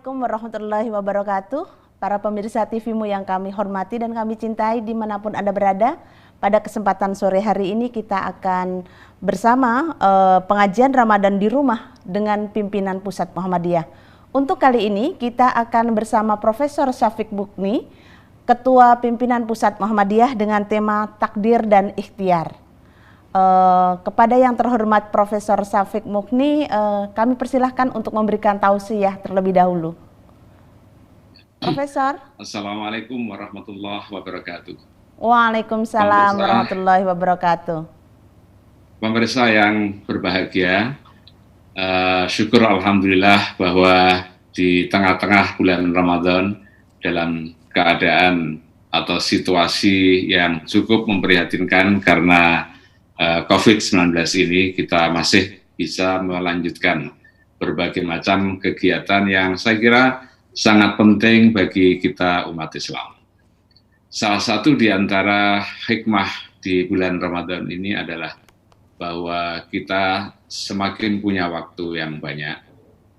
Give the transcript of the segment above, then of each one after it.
Assalamualaikum warahmatullahi wabarakatuh. Para pemirsa TV-mu yang kami hormati dan kami cintai dimanapun Anda berada. Pada kesempatan sore hari ini kita akan bersama pengajian Ramadan di rumah dengan pimpinan Pusat Muhammadiyah. Untuk kali ini kita akan bersama Profesor Syafiq Mukni, Ketua Pimpinan Pusat Muhammadiyah dengan tema Takdir dan Ikhtiar. Kepada yang terhormat Profesor Syafiq Mukni, kami persilahkan untuk memberikan tausiah terlebih dahulu. Profesor. Assalamualaikum warahmatullahi wabarakatuh. Waalaikumsalam warahmatullahi wabarakatuh. Pemirsa yang berbahagia, syukur alhamdulillah bahwa di tengah-tengah bulan Ramadan dalam keadaan atau situasi yang cukup memprihatinkan karena COVID-19 ini, kita masih bisa melanjutkan berbagai macam kegiatan yang saya kira sangat penting bagi kita umat Islam. Salah satu di antara hikmah di bulan Ramadan ini adalah bahwa kita semakin punya waktu yang banyak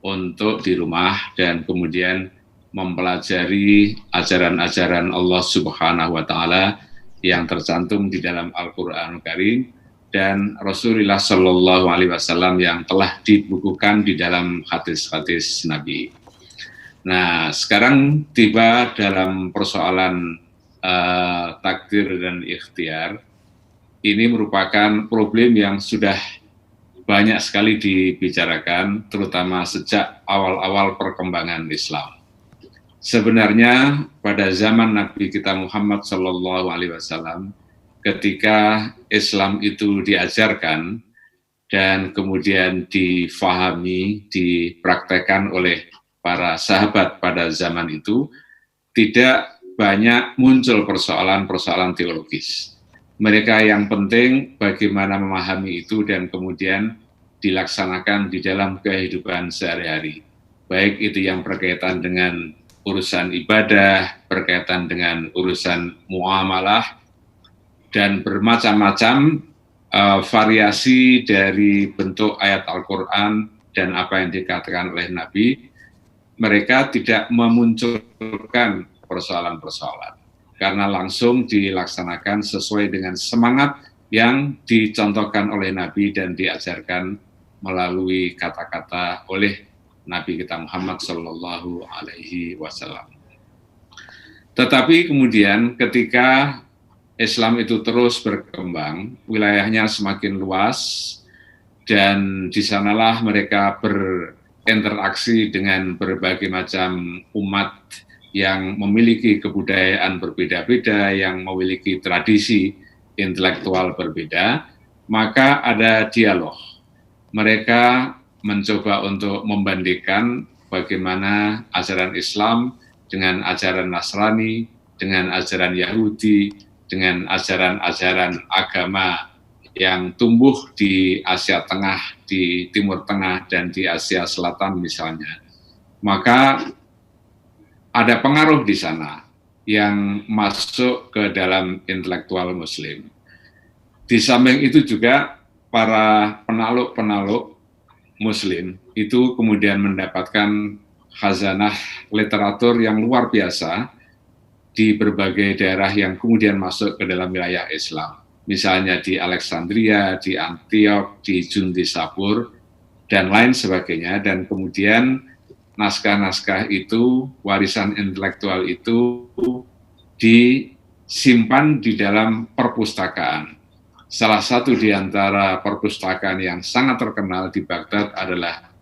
untuk di rumah dan kemudian mempelajari ajaran-ajaran Allah Subhanahu wa Ta'ala yang tercantum di dalam Al-Qur'anul Karim dan Rasulullah Shallallahu Alaihi Wasallam yang telah dibukukan di dalam hadis-hadis Nabi. Nah, sekarang tiba dalam persoalan takdir dan ikhtiar. Ini merupakan problem yang sudah banyak sekali dibicarakan, terutama sejak awal-awal perkembangan Islam. Sebenarnya pada zaman Nabi kita Muhammad Shallallahu Alaihi Wasallam, ketika Islam itu diajarkan dan kemudian difahami, dipraktekkan oleh para sahabat pada zaman itu, tidak banyak muncul persoalan-persoalan teologis. Mereka yang penting bagaimana memahami itu dan kemudian dilaksanakan di dalam kehidupan sehari-hari. Baik itu yang berkaitan dengan urusan ibadah, berkaitan dengan urusan muamalah, dan bermacam-macam variasi dari bentuk ayat Al-Quran dan apa yang dikatakan oleh Nabi. Mereka tidak memunculkan persoalan-persoalan, karena langsung dilaksanakan sesuai dengan semangat yang dicontohkan oleh Nabi dan diajarkan melalui kata-kata oleh Nabi kita Muhammad Sallallahu Alaihi Wasallam. Tetapi kemudian ketika Islam itu terus berkembang, wilayahnya semakin luas, dan di sanalah mereka berinteraksi dengan berbagai macam umat yang memiliki kebudayaan berbeda-beda, yang memiliki tradisi intelektual berbeda, maka ada dialog. Mereka mencoba untuk membandingkan bagaimana ajaran Islam dengan ajaran Nasrani, dengan ajaran Yahudi, dengan ajaran-ajaran agama yang tumbuh di Asia Tengah, di Timur Tengah, dan di Asia Selatan misalnya. Maka ada pengaruh di sana yang masuk ke dalam intelektual Muslim. Di samping itu juga para penaluk-penaluk Muslim itu kemudian mendapatkan khazanah literatur yang luar biasa di berbagai daerah yang kemudian masuk ke dalam wilayah Islam. Misalnya di Alexandria, di Antioch, di Jundisapur, dan lain sebagainya. Dan kemudian naskah-naskah itu, warisan intelektual itu disimpan di dalam perpustakaan. Salah satu di antara perpustakaan yang sangat terkenal di Baghdad adalah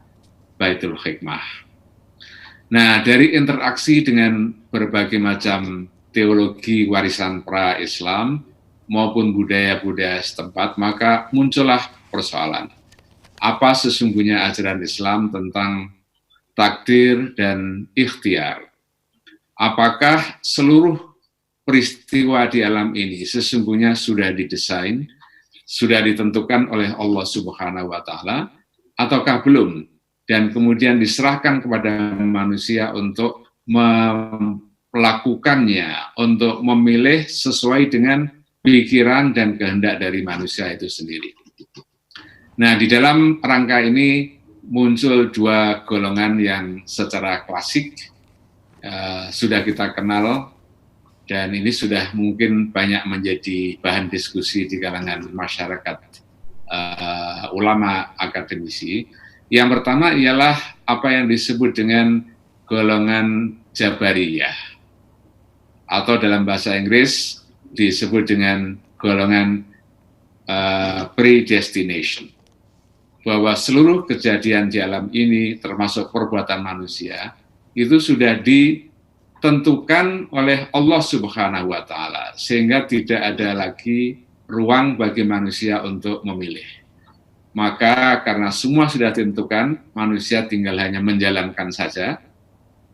Baitul Hikmah. Nah, dari interaksi dengan berbagai macam teologi warisan pra-Islam maupun budaya-budaya setempat, maka muncullah persoalan. Apa sesungguhnya ajaran Islam tentang takdir dan ikhtiar? Apakah seluruh peristiwa di alam ini sesungguhnya sudah didesain, sudah ditentukan oleh Allah Subhanahu wa Ta'ala, ataukah belum? Dan kemudian diserahkan kepada manusia untuk melakukannya, untuk memilih sesuai dengan pikiran dan kehendak dari manusia itu sendiri. Nah, di dalam rangka ini muncul dua golongan yang secara klasik sudah kita kenal, dan ini sudah mungkin banyak menjadi bahan diskusi di kalangan masyarakat, ulama, akademisi. Yang pertama ialah apa yang disebut dengan golongan Jabariyah, atau dalam bahasa Inggris disebut dengan golongan predestination, bahwa seluruh kejadian di alam ini termasuk perbuatan manusia itu sudah ditentukan oleh Allah Subhanahu wa Ta'ala, sehingga tidak ada lagi ruang bagi manusia untuk memilih. Maka karena semua sudah ditentukan, manusia tinggal hanya menjalankan saja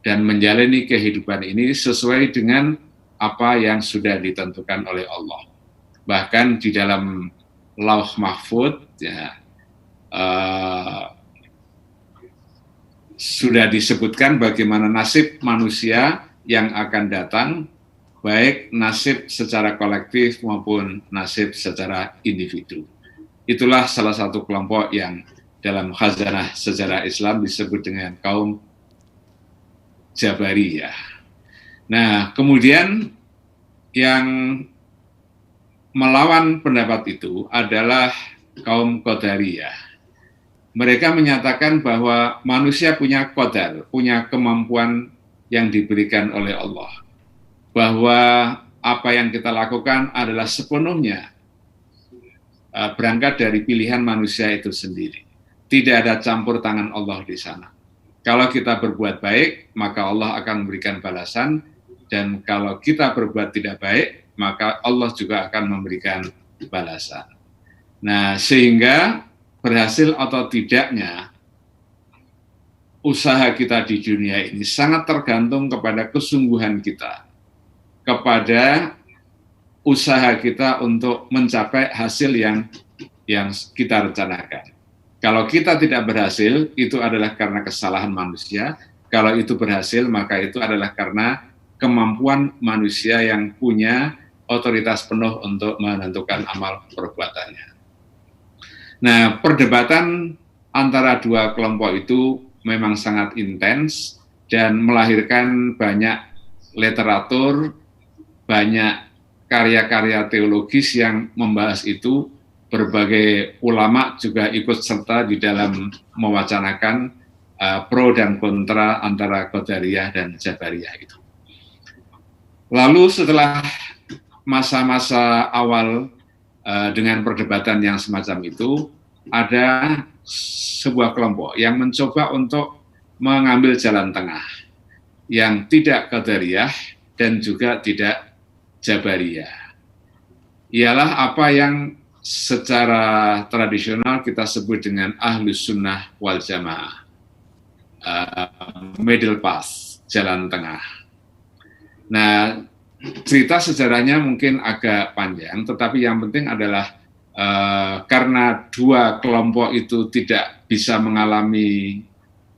dan menjalani kehidupan ini sesuai dengan apa yang sudah ditentukan oleh Allah. Bahkan di dalam Lauh Mahfud ya, sudah disebutkan bagaimana nasib manusia yang akan datang, baik nasib secara kolektif maupun nasib secara individu. Itulah salah satu kelompok yang dalam khazanah sejarah Islam disebut dengan kaum Jabariyah. Nah, kemudian yang melawan pendapat itu adalah kaum Qadariyah. Mereka menyatakan bahwa manusia punya qadar, punya kemampuan yang diberikan oleh Allah. Bahwa apa yang kita lakukan adalah sepenuhnya berangkat dari pilihan manusia itu sendiri. Tidak ada campur tangan Allah di sana. Kalau kita berbuat baik, maka Allah akan memberikan balasan. Dan kalau kita berbuat tidak baik, maka Allah juga akan memberikan balasan. Nah, sehingga berhasil atau tidaknya usaha kita di dunia ini sangat tergantung kepada kesungguhan kita, kepada usaha kita untuk mencapai hasil yang kita rencanakan. Kalau kita tidak berhasil, itu adalah karena kesalahan manusia. Kalau itu berhasil, maka itu adalah karena kemampuan manusia yang punya otoritas penuh untuk menentukan amal perbuatannya. Nah, perdebatan antara dua kelompok itu memang sangat intens dan melahirkan banyak literatur, banyak karya-karya teologis yang membahas itu. Berbagai ulama juga ikut serta di dalam mewacanakan pro dan kontra antara Qadariyah dan Jabariyah itu. Lalu setelah masa-masa awal dengan perdebatan yang semacam itu, ada sebuah kelompok yang mencoba untuk mengambil jalan tengah, yang tidak Qadariyah dan juga tidak Jabariyah. Ialah apa yang secara tradisional kita sebut dengan Ahlus Sunnah wal Jamaah, middle path, jalan tengah. Nah, cerita sejarahnya mungkin agak panjang, tetapi yang penting adalah karena dua kelompok itu tidak bisa mengalami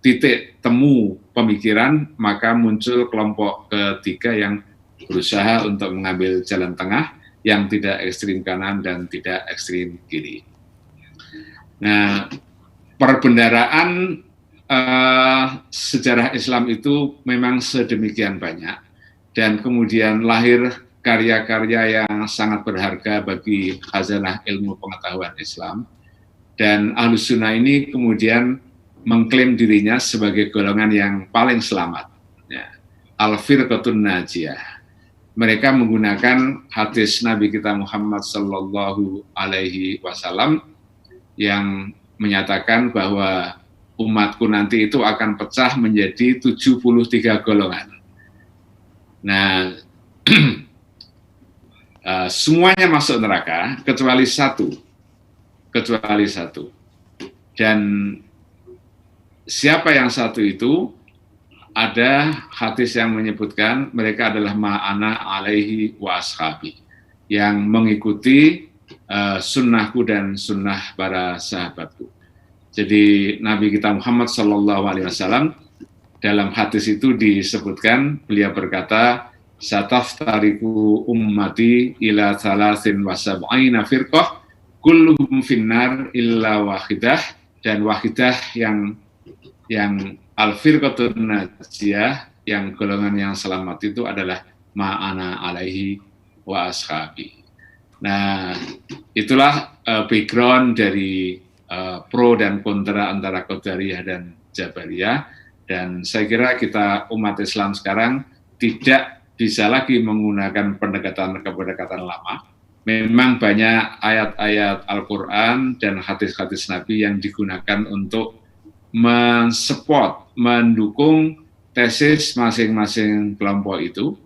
titik temu pemikiran, maka muncul kelompok ketiga yang berusaha untuk mengambil jalan tengah yang tidak ekstrim kanan dan tidak ekstrim kiri. Nah, perbendaraan sejarah Islam itu memang sedemikian banyak, dan kemudian lahir karya-karya yang sangat berharga bagi khazanah ilmu pengetahuan Islam. Dan Ahlus Sunnah ini kemudian mengklaim dirinya sebagai golongan yang paling selamat, ya, Al-Firqatun Najiyah. Mereka menggunakan hadis Nabi kita Muhammad Sallallahu Alaihi Wasallam yang menyatakan bahwa umatku nanti itu akan pecah menjadi 73 golongan. Nah, semuanya masuk neraka kecuali satu. Dan siapa yang satu itu? Ada hadis yang menyebutkan mereka adalah ma'ana alaihi wa ashabi, yang mengikuti sunnahku dan sunnah para sahabatku. Jadi Nabi kita Muhammad SAW dalam hadis itu disebutkan, beliau berkata, sataftariku ummati ila thalathin wa sab'ina firqah kulluhum finnar illa wahidah, dan wahidah yang yang al-firqatun najiyah, yang golongan yang selamat itu adalah ma'ana alaihi wa ashabi. Nah, itulah background dari pro dan kontra antara Qadariyah dan Jabariyah. Dan saya kira kita umat Islam sekarang tidak bisa lagi menggunakan pendekatan lama. Memang banyak ayat-ayat Al-Quran dan hadis-hadis Nabi yang digunakan untuk mensupport, mendukung tesis masing-masing kelompok itu,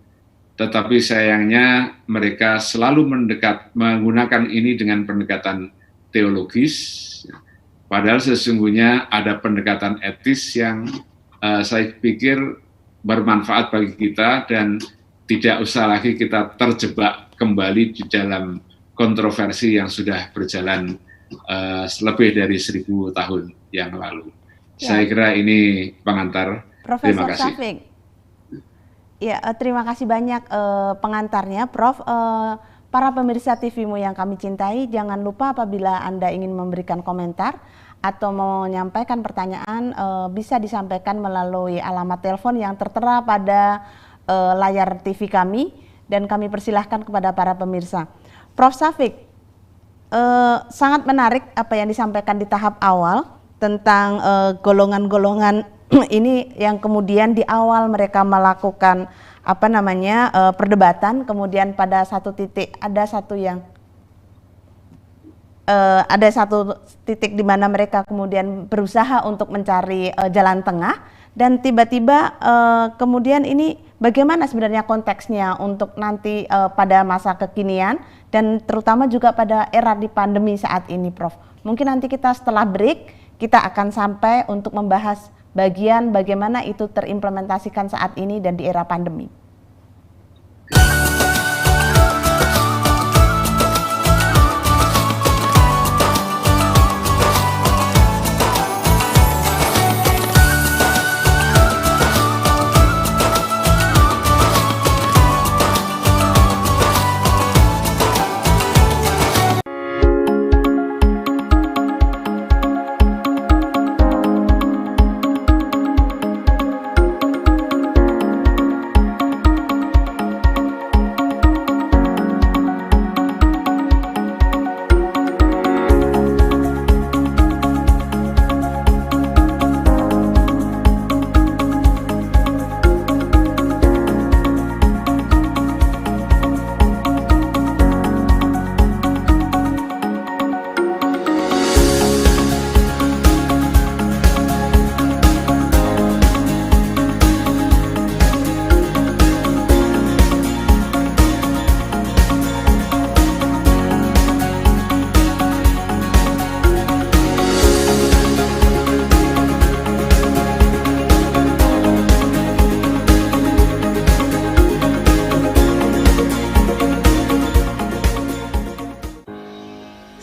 tetapi sayangnya mereka selalu menggunakan ini dengan pendekatan teologis, padahal sesungguhnya ada pendekatan etis yang saya pikir bermanfaat bagi kita dan tidak usah lagi kita terjebak kembali di dalam kontroversi yang sudah berjalan lebih dari 1000 tahun yang lalu. Ya. Saya kira ini pengantar. Profesor terima kasih. Syafiq. Ya, terima kasih banyak pengantarnya, Prof. Para pemirsa TVmu yang kami cintai, jangan lupa apabila Anda ingin memberikan komentar atau menyampaikan pertanyaan, bisa disampaikan melalui alamat telepon yang tertera pada layar TV kami, dan kami persilahkan kepada para pemirsa. Prof. Syafiq, sangat menarik apa yang disampaikan di tahap awal tentang golongan-golongan ini yang kemudian di awal mereka melakukan perdebatan, kemudian pada satu titik ada satu titik di mana mereka kemudian berusaha untuk mencari jalan tengah, dan tiba-tiba kemudian ini bagaimana sebenarnya konteksnya untuk nanti pada masa kekinian dan terutama juga pada era di pandemi saat ini, Prof. Mungkin nanti kita setelah break kita akan sampai untuk membahas bagian bagaimana itu terimplementasikan saat ini dan di era pandemi.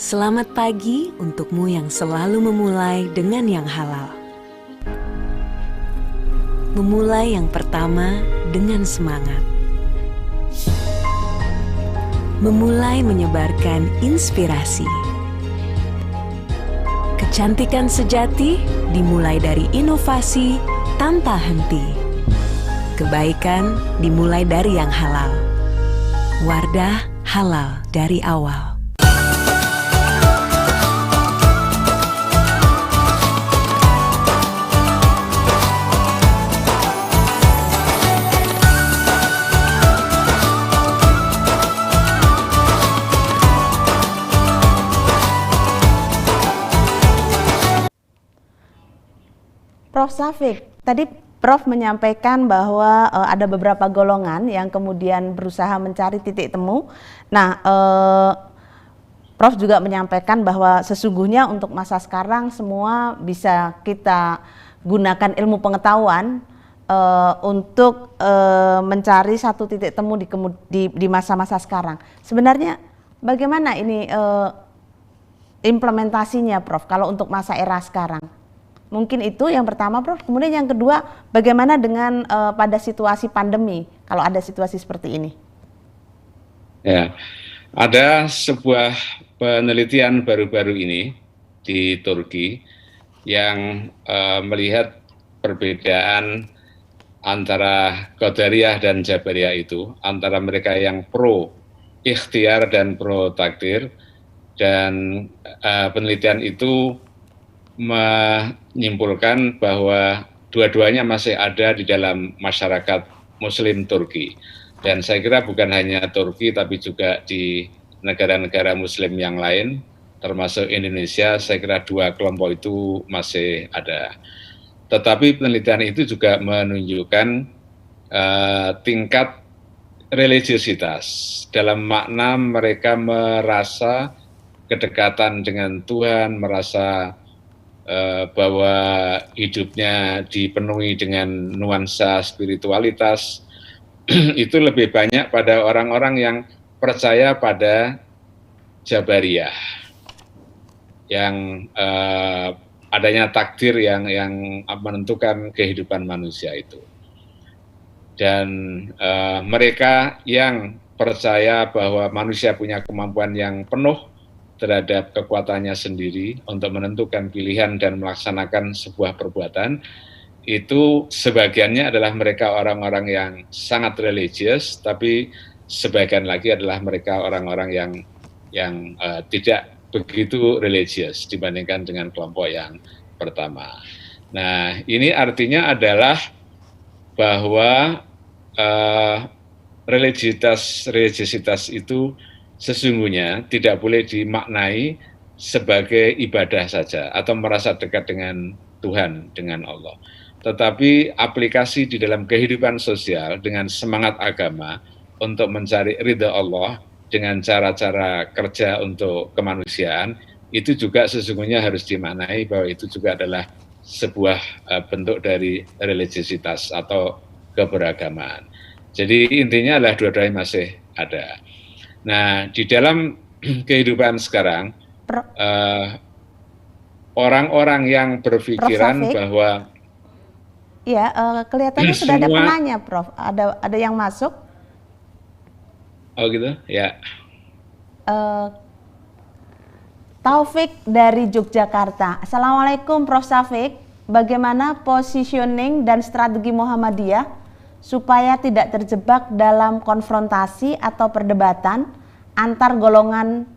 Selamat pagi untukmu yang selalu memulai dengan yang halal. Memulai yang pertama dengan semangat. Memulai menyebarkan inspirasi. Kecantikan sejati dimulai dari inovasi tanpa henti. Kebaikan dimulai dari yang halal. Wardah halal dari awal. Prof. Syafiq, tadi Prof menyampaikan bahwa ada beberapa golongan yang kemudian berusaha mencari titik temu. Nah, Prof juga menyampaikan bahwa sesungguhnya untuk masa sekarang semua bisa kita gunakan ilmu pengetahuan untuk mencari satu titik temu di masa-masa sekarang. Sebenarnya bagaimana ini implementasinya, Prof, kalau untuk masa era sekarang? Mungkin itu yang pertama, Prof. Kemudian yang kedua, bagaimana dengan pada situasi pandemi, kalau ada situasi seperti ini? Ya, ada sebuah penelitian baru-baru ini di Turki yang melihat perbedaan antara Qadariyah dan Jabariyah itu, antara mereka yang pro ikhtiar dan pro takdir, dan penelitian itu menyimpulkan bahwa dua-duanya masih ada di dalam masyarakat Muslim Turki. Dan saya kira bukan hanya Turki, tapi juga di negara-negara Muslim yang lain, termasuk Indonesia, saya kira dua kelompok itu masih ada. Tetapi penelitian itu juga menunjukkan tingkat religiositas, dalam makna mereka merasa kedekatan dengan Tuhan, merasa bahwa hidupnya dipenuhi dengan nuansa spiritualitas, itu lebih banyak pada orang-orang yang percaya pada Jabariyah, yang adanya takdir yang menentukan kehidupan manusia itu. Dan mereka yang percaya bahwa manusia punya kemampuan yang penuh terhadap kekuatannya sendiri untuk menentukan pilihan dan melaksanakan sebuah perbuatan, itu sebagiannya adalah mereka orang-orang yang sangat religius, tapi sebagian lagi adalah mereka orang-orang yang tidak begitu religius dibandingkan dengan kelompok yang pertama. Nah, ini artinya adalah bahwa religiositas itu sesungguhnya tidak boleh dimaknai sebagai ibadah saja atau merasa dekat dengan Tuhan, dengan Allah. Tetapi aplikasi di dalam kehidupan sosial dengan semangat agama untuk mencari ridha Allah dengan cara-cara kerja untuk kemanusiaan, itu juga sesungguhnya harus dimaknai bahwa itu juga adalah sebuah bentuk dari religiositas atau keberagamaan. Jadi intinya adalah dua-duanya masih ada. Nah, di dalam kehidupan sekarang, orang-orang yang berpikiran bahwa ya, kelihatannya sudah ada penanya, Prof. Ada yang masuk? Oh gitu, ya. Taufik dari Yogyakarta. Assalamualaikum, Prof. Syafiq. Bagaimana positioning dan strategi Muhammadiyah supaya tidak terjebak dalam konfrontasi atau perdebatan antar golongan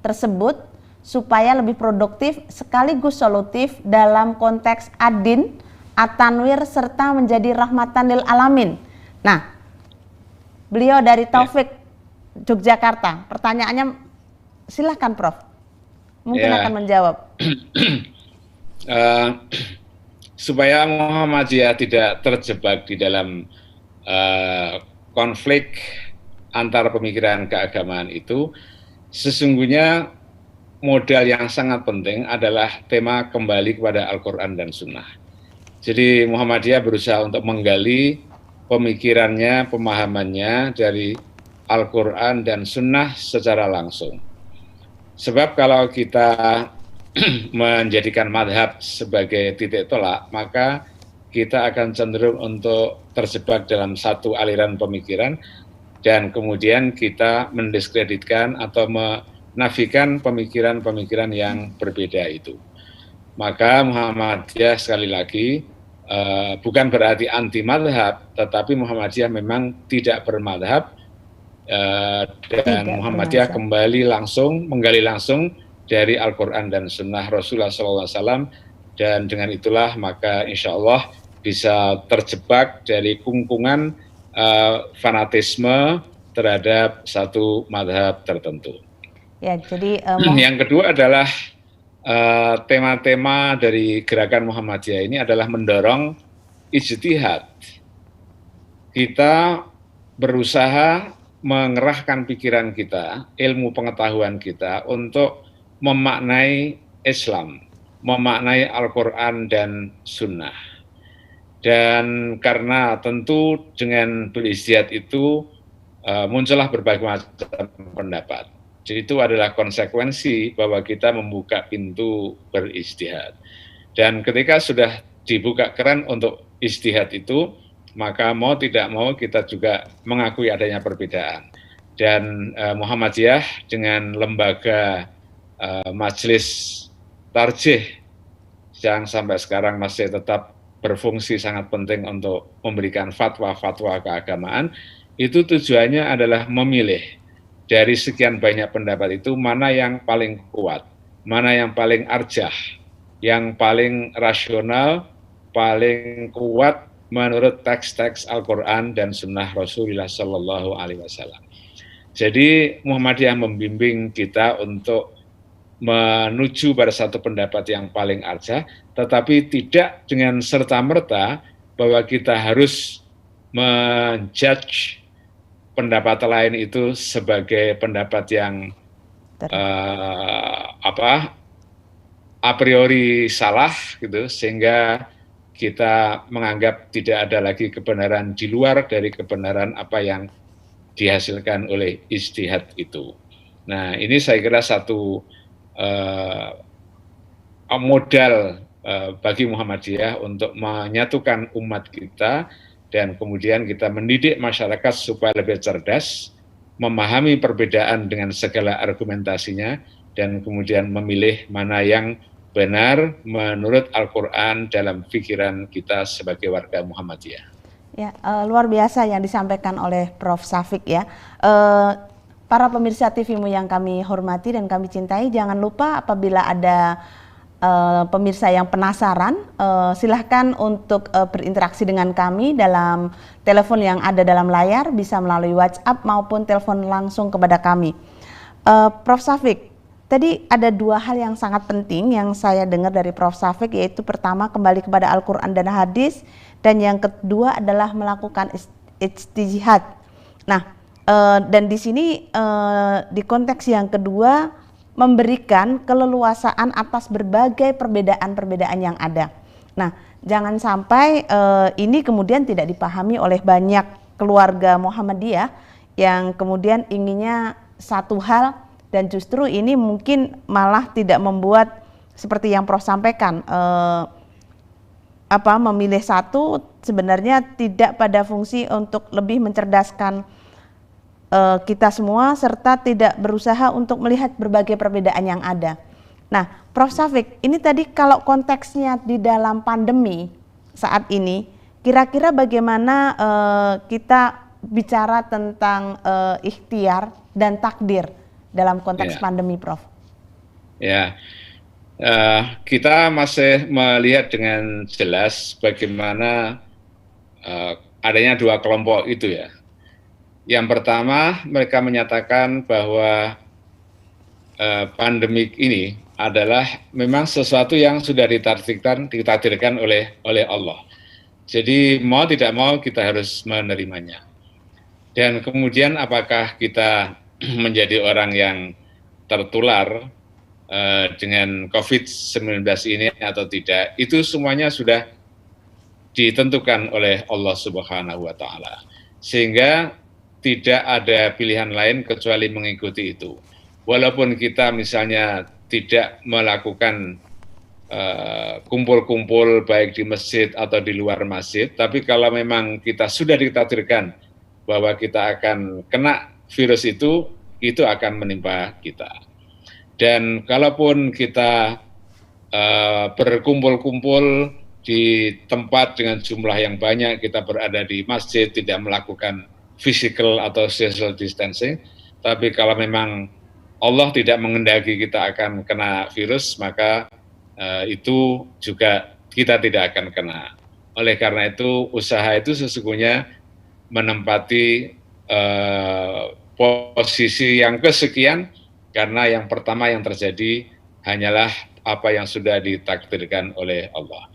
tersebut supaya lebih produktif sekaligus solutif dalam konteks ad-din, at-tanwir, serta menjadi rahmatan lil alamin. Nah, beliau dari Taufik Yogyakarta. Pertanyaannya silahkan, Prof. Mungkin akan menjawab. Supaya Muhammadiyah tidak terjebak di dalam konflik antara pemikiran keagamaan itu, sesungguhnya modal yang sangat penting adalah tema kembali kepada Al-Quran dan Sunnah. Jadi Muhammadiyah berusaha untuk menggali pemikirannya, pemahamannya dari Al-Quran dan Sunnah secara langsung. Sebab kalau kita menjadikan madhab sebagai titik tolak, maka kita akan cenderung untuk terjebak dalam satu aliran pemikiran dan kemudian kita mendiskreditkan atau menafikan pemikiran-pemikiran yang berbeda itu. Maka Muhammadiyah sekali lagi bukan berarti anti madhab, tetapi Muhammadiyah memang tidak bermadhab, dan Muhammadiyah menggali langsung dari Al-Quran dan Sunnah Rasulullah SAW, dan dengan itulah maka insya Allah bisa terjebak dari kungkungan fanatisme terhadap satu madhab tertentu. Ya, jadi yang kedua adalah tema-tema dari gerakan Muhammadiyah ini adalah mendorong ijtihad. Kita berusaha mengerahkan pikiran kita, ilmu pengetahuan kita untuk memaknai Islam, memaknai Al-Quran dan Sunnah. Dan karena tentu dengan berijtihad itu muncullah berbagai macam pendapat. Jadi itu adalah konsekuensi bahwa kita membuka pintu berijtihad. Dan ketika sudah dibuka keran untuk ijtihad itu, maka mau tidak mau kita juga mengakui adanya perbedaan. Dan Muhammadiyah dengan lembaga majelis tarjih yang sampai sekarang masih tetap berfungsi sangat penting untuk memberikan fatwa-fatwa keagamaan, itu tujuannya adalah memilih dari sekian banyak pendapat itu mana yang paling kuat, mana yang paling arjah, yang paling rasional, paling kuat menurut teks-teks Al-Quran dan Sunnah Rasulullah Sallallahu Alaihi Wasallam. Jadi Muhammadiyah membimbing kita untuk menuju pada satu pendapat yang paling arjah, tetapi tidak dengan serta-merta bahwa kita harus menjudge pendapat lain itu sebagai pendapat yang a priori salah gitu, sehingga kita menganggap tidak ada lagi kebenaran di luar dari kebenaran apa yang dihasilkan oleh ijtihad itu. Nah, ini saya kira satu modal bagi Muhammadiyah untuk menyatukan umat kita, dan kemudian kita mendidik masyarakat supaya lebih cerdas, memahami perbedaan dengan segala argumentasinya, dan kemudian memilih mana yang benar menurut Al-Quran dalam pikiran kita sebagai warga Muhammadiyah. Ya, luar biasa yang disampaikan oleh Prof. Syafiq ya. Para pemirsa TVMU yang kami hormati dan kami cintai, jangan lupa apabila ada pemirsa yang penasaran, silahkan untuk berinteraksi dengan kami dalam telepon yang ada dalam layar, bisa melalui WhatsApp maupun telepon langsung kepada kami. Prof. Syafiq, tadi ada dua hal yang sangat penting yang saya dengar dari Prof. Syafiq, yaitu pertama kembali kepada Al-Quran dan Hadis, dan yang kedua adalah melakukan ijtihad. Nah, dan di sini di konteks yang kedua memberikan keleluasaan atas berbagai perbedaan-perbedaan yang ada. Nah, jangan sampai ini kemudian tidak dipahami oleh banyak keluarga Muhammadiyah yang kemudian inginnya satu hal, dan justru ini mungkin malah tidak membuat seperti yang Prof sampaikan, memilih satu sebenarnya tidak pada fungsi untuk lebih mencerdaskan kita semua, serta tidak berusaha untuk melihat berbagai perbedaan yang ada. Nah, Prof. Syafiq, ini tadi kalau konteksnya di dalam pandemi saat ini, kira-kira bagaimana kita bicara tentang ikhtiar dan takdir dalam konteks pandemi, Prof? Ya, kita masih melihat dengan jelas bagaimana adanya dua kelompok itu ya. Yang pertama, mereka menyatakan bahwa pandemik ini adalah memang sesuatu yang sudah ditakdirkan oleh Allah. Jadi mau tidak mau kita harus menerimanya. Dan kemudian apakah kita menjadi orang yang tertular dengan COVID-19 ini atau tidak, itu semuanya sudah ditentukan oleh Allah Subhanahu wa Ta'ala. Sehingga tidak ada pilihan lain kecuali mengikuti itu. Walaupun kita misalnya tidak melakukan kumpul-kumpul baik di masjid atau di luar masjid, tapi kalau memang kita sudah ditakdirkan bahwa kita akan kena virus itu akan menimpa kita. Dan kalaupun kita berkumpul-kumpul di tempat dengan jumlah yang banyak, kita berada di masjid, tidak melakukan physical atau social distancing, tapi kalau memang Allah tidak menghendaki kita akan kena virus, maka itu juga kita tidak akan kena. Oleh karena itu, usaha itu sesungguhnya menempati posisi yang kesekian, karena yang pertama yang terjadi hanyalah apa yang sudah ditakdirkan oleh Allah.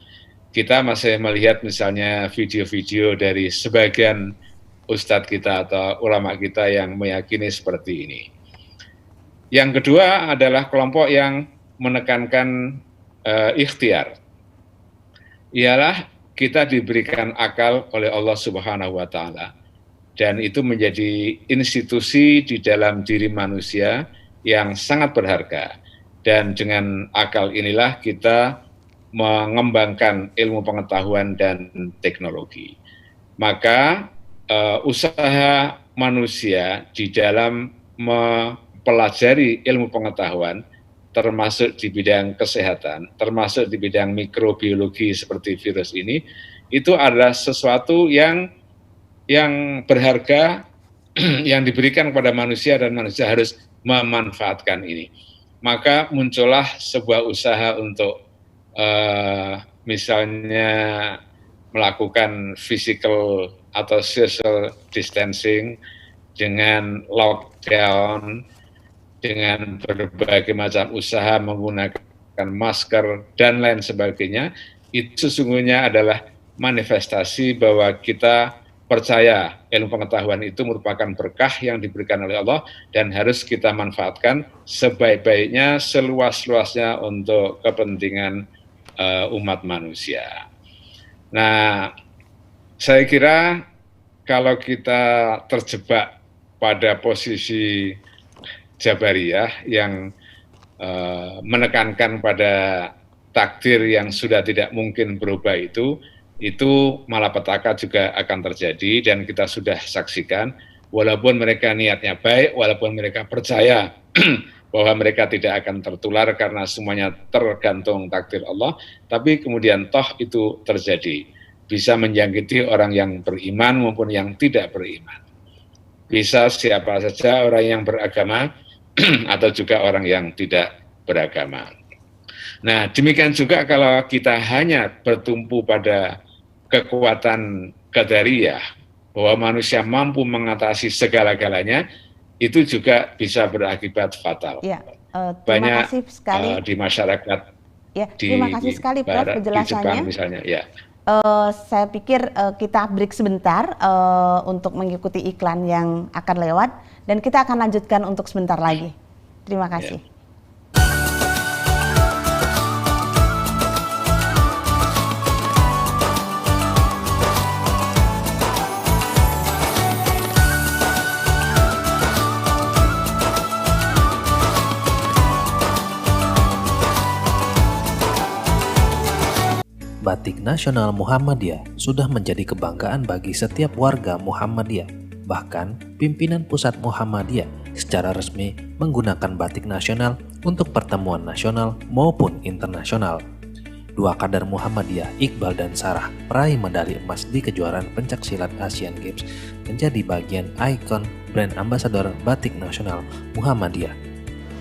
Kita masih melihat misalnya video-video dari sebagian ustadz kita atau ulama kita yang meyakini seperti ini. Yang kedua adalah kelompok yang menekankan ikhtiar. Ialah kita diberikan akal oleh Allah Subhanahu wa Ta'ala, dan itu menjadi institusi di dalam diri manusia yang sangat berharga. Dan dengan akal inilah kita mengembangkan ilmu pengetahuan dan teknologi. Maka usaha manusia di dalam mempelajari ilmu pengetahuan termasuk di bidang kesehatan, termasuk di bidang mikrobiologi seperti virus ini, itu adalah sesuatu yang berharga yang diberikan kepada manusia dan manusia harus memanfaatkan ini. Maka muncullah sebuah usaha untuk misalnya melakukan physical atau social distancing dengan lockdown, dengan berbagai macam usaha menggunakan masker dan lain sebagainya. Itu sesungguhnya adalah manifestasi bahwa kita percaya ilmu pengetahuan itu merupakan berkah yang diberikan oleh Allah dan harus kita manfaatkan sebaik-baiknya, seluas-luasnya untuk kepentingan umat manusia. Nah, saya kira kalau kita terjebak pada posisi Jabariyah yang menekankan pada takdir yang sudah tidak mungkin berubah itu malapetaka juga akan terjadi dan kita sudah saksikan, walaupun mereka niatnya baik, walaupun mereka percaya bahwa mereka tidak akan tertular karena semuanya tergantung takdir Allah, tapi kemudian toh itu terjadi, bisa menjangkiti orang yang beriman maupun yang tidak beriman. Bisa siapa saja, orang yang beragama atau juga orang yang tidak beragama. Nah, demikian juga kalau kita hanya bertumpu pada kekuatan qadariyah, bahwa manusia mampu mengatasi segala-galanya, itu juga bisa berakibat fatal. Ya, banyak kasih sekali. Di masyarakat ya, terima kasih sekali Prof penjelasannya. Di Jepang misalnya, ya. Saya pikir kita break sebentar untuk mengikuti iklan yang akan lewat dan kita akan lanjutkan untuk sebentar lagi. Terima kasih. Ya. Batik Nasional Muhammadiyah sudah menjadi kebanggaan bagi setiap warga Muhammadiyah. Bahkan, pimpinan pusat Muhammadiyah secara resmi menggunakan batik nasional untuk pertemuan nasional maupun internasional. Dua kader Muhammadiyah, Iqbal dan Sarah, peraih medali emas di kejuaraan pencaksilat Asian Games, menjadi bagian ikon brand ambasador batik nasional Muhammadiyah.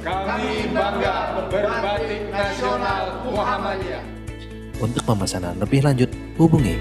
Kami bangga berbatik nasional Muhammadiyah. Untuk pemesanan lebih lanjut, hubungi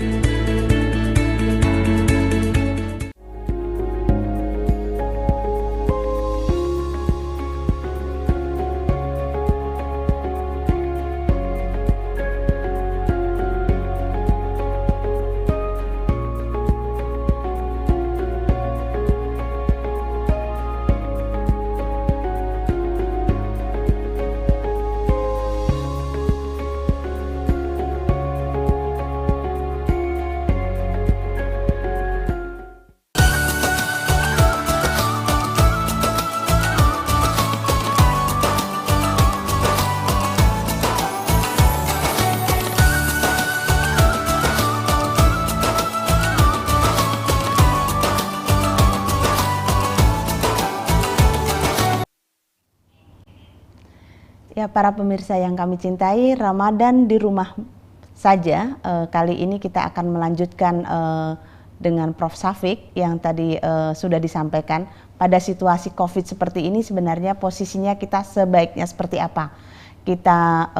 Ya, para pemirsa yang kami cintai, Ramadan di rumah saja. Kali ini kita akan melanjutkan dengan Prof. Syafiq yang tadi sudah disampaikan. Pada situasi COVID seperti ini sebenarnya posisinya kita sebaiknya seperti apa? Kita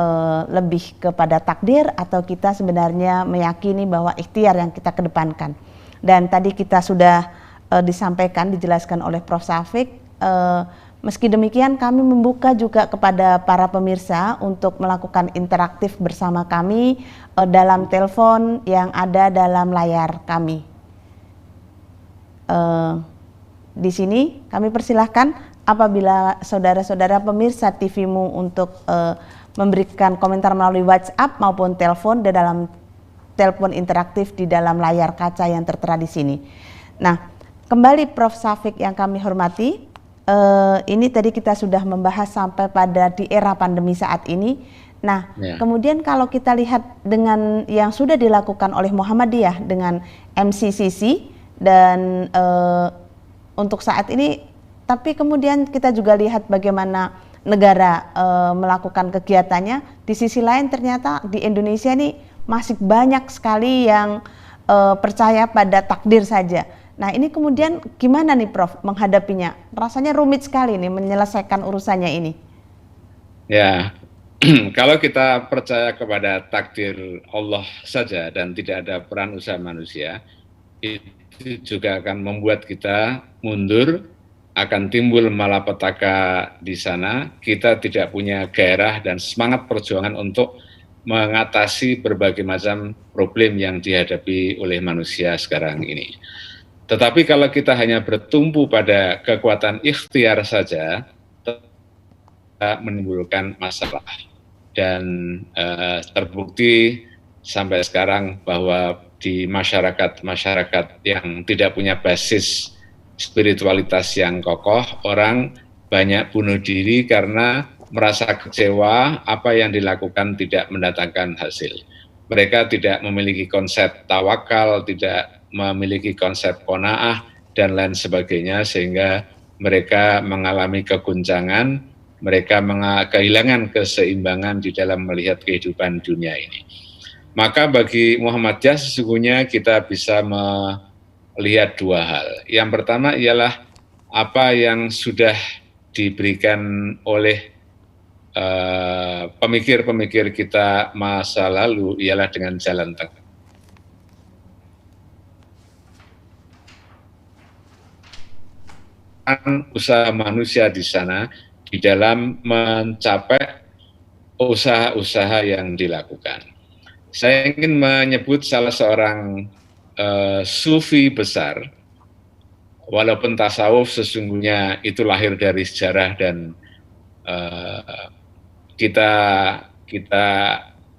lebih kepada takdir atau kita sebenarnya meyakini bahwa ikhtiar yang kita kedepankan. Dan tadi kita sudah disampaikan, dijelaskan oleh Prof. Syafiq. Meski demikian kami membuka juga kepada para pemirsa untuk melakukan interaktif bersama kami dalam telepon yang ada dalam layar kami. Di sini kami persilahkan apabila saudara-saudara pemirsa TV-mu untuk memberikan komentar melalui WhatsApp maupun telepon di dalam telepon interaktif di dalam layar kaca yang tertera di sini. Nah, kembali Prof. Syafiq yang kami hormati. Ini tadi kita sudah membahas sampai pada di era pandemi saat ini. Nah, kemudian kalau kita lihat dengan yang sudah dilakukan oleh Muhammadiyah dengan MCCC dan untuk saat ini, tapi kemudian kita juga lihat bagaimana negara melakukan kegiatannya, di sisi lain ternyata di Indonesia nih masih banyak sekali yang percaya pada takdir saja. Nah ini kemudian gimana nih Prof menghadapinya? Rasanya rumit sekali nih menyelesaikan urusannya ini. Ya, kalau kita percaya kepada takdir Allah saja dan tidak ada peran usaha manusia, itu juga akan membuat kita mundur, akan timbul malapetaka di sana. Kita tidak punya gairah dan semangat perjuangan untuk mengatasi berbagai macam problem yang dihadapi oleh manusia sekarang ini. Tetapi kalau kita hanya bertumpu pada kekuatan ikhtiar saja, menimbulkan masalah. Dan terbukti sampai sekarang bahwa di masyarakat yang tidak punya basis spiritualitas yang kokoh, orang banyak bunuh diri karena merasa kecewa apa yang dilakukan tidak mendatangkan hasil. Mereka tidak memiliki konsep tawakal, tidak memiliki konsep qanaah dan lain sebagainya, sehingga mereka mengalami keguncangan, mereka kehilangan keseimbangan di dalam melihat kehidupan dunia ini. Maka bagi Muhammadiyah sesungguhnya kita bisa melihat dua hal. Yang pertama ialah apa yang sudah diberikan oleh pemikir-pemikir kita masa lalu ialah dengan jalan tengah. Usaha manusia di sana di dalam mencapai usaha-usaha yang dilakukan. Saya ingin menyebut salah seorang sufi besar, walaupun tasawuf sesungguhnya itu lahir dari sejarah dan kita